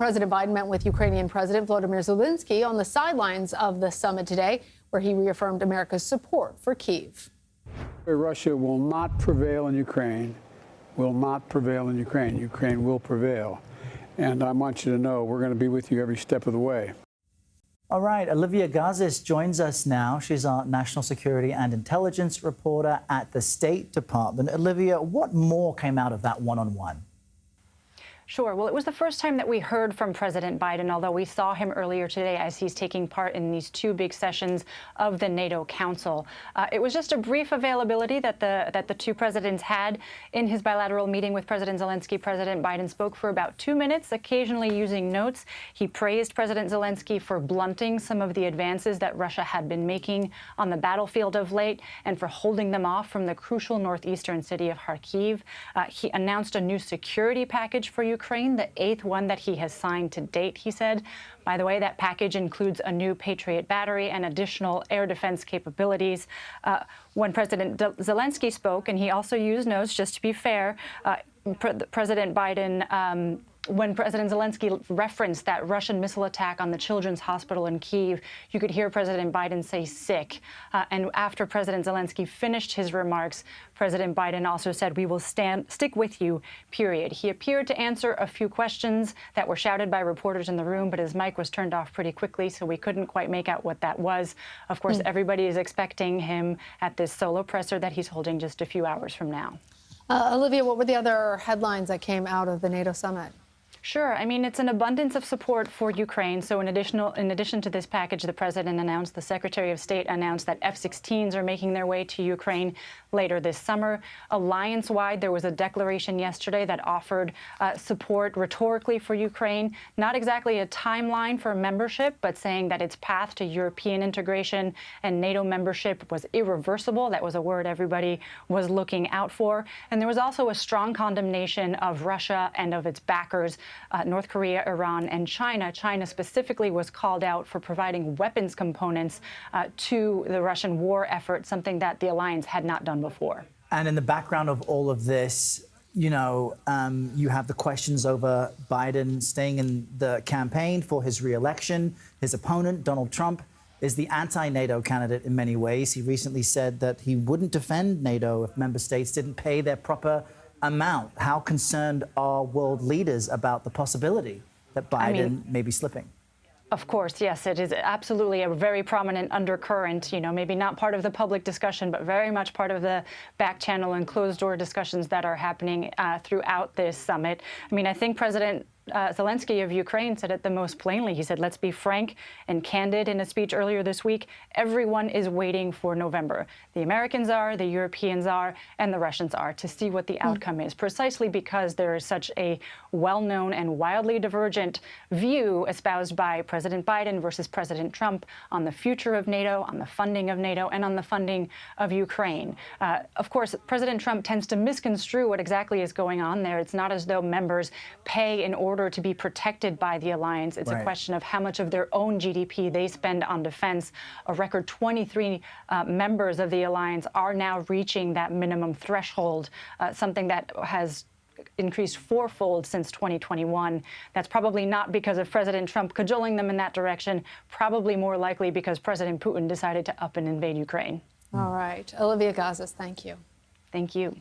President Biden met with Ukrainian President Volodymyr Zelenskyy on the sidelines of the summit today, where he reaffirmed America's support for Kyiv. Russia will not prevail in Ukraine, will not prevail in Ukraine. Ukraine will prevail. And I want you to know we're going to be with you every step of the way. All right, Olivia Gazis joins us now. She's our national security and intelligence reporter at the State Department. Olivia, what more came out of that one-on-one? Sure. Well, it was the first time that we heard from President Biden, although we saw him earlier today as he's taking part in these two big sessions of the NATO Council. It was just a brief availability that the two presidents had in his bilateral meeting with President Zelenskyy. President Biden spoke for about 2 minutes, occasionally using notes. He praised President Zelenskyy for blunting some of the advances that Russia had been making on the battlefield of late and for holding them off from the crucial northeastern city of Kyiv. He announced a new security package for Ukraine, the 8th one that he has signed to date, he said. By the way, that package includes a new Patriot battery and additional air defense capabilities. When President Zelenskyy spoke, and he also used notes, just to be fair, President Biden when President Zelenskyy referenced that Russian missile attack on the children's hospital in Kyiv, you could hear President Biden say sick. And after President Zelenskyy finished his remarks, President Biden also said, "We will stick with you, period." He appeared to answer a few questions that were shouted by reporters in the room, but his mic was turned off pretty quickly, so we couldn't quite make out what that was. Of course, everybody is expecting him at this solo presser that he's holding just a few hours from now. Olivia, what were the other headlines that came out of the NATO summit? Sure. I mean, it's an abundance of support for Ukraine. So in addition to this package, the president announced, the Secretary of State announced that F-16s are making their way to Ukraine later this summer. Alliance-wide, there was a declaration yesterday that offered support rhetorically for Ukraine, not exactly a timeline for membership, but saying that its path to European integration and NATO membership was irreversible. That was a word everybody was looking out for. And there was also a strong condemnation of Russia and of its backers, North Korea, Iran, and China. China specifically was called out for providing weapons components to the Russian war effort, something that the alliance had not done before. And in the background of all of this, you know, you have the questions over Biden staying in the campaign for his re-election. His opponent, Donald Trump, is the anti-NATO candidate in many ways. He recently said that he wouldn't defend NATO if member states didn't pay their proper amount. How concerned are world leaders about the possibility that Biden may be slipping? Of course, yes, it is absolutely a very prominent undercurrent, you know, maybe not part of the public discussion, but very much part of the back channel and closed door discussions that are happening throughout this summit. I mean, I think President Zelenskyy of Ukraine said it the most plainly. He said, let's be frank and candid in a speech earlier this week. Everyone is waiting for November. The Americans are, the Europeans are, and the Russians are, to see what the outcome is, precisely because there is such a well-known and wildly divergent view espoused by President Biden versus President Trump on the future of NATO, on the funding of NATO, and on the funding of Ukraine. Of course, President Trump tends to misconstrue what exactly is going on there. It's not as though members pay in order to be protected by the alliance. It's a question of how much of their own GDP they spend on defense. A record 23 members of the alliance are now reaching that minimum threshold, something that has increased fourfold since 2021. That's probably not because of President Trump cajoling them in that direction, probably more likely because President Putin decided to up and invade Ukraine. All right. Olivia Gazis, thank you. Thank you.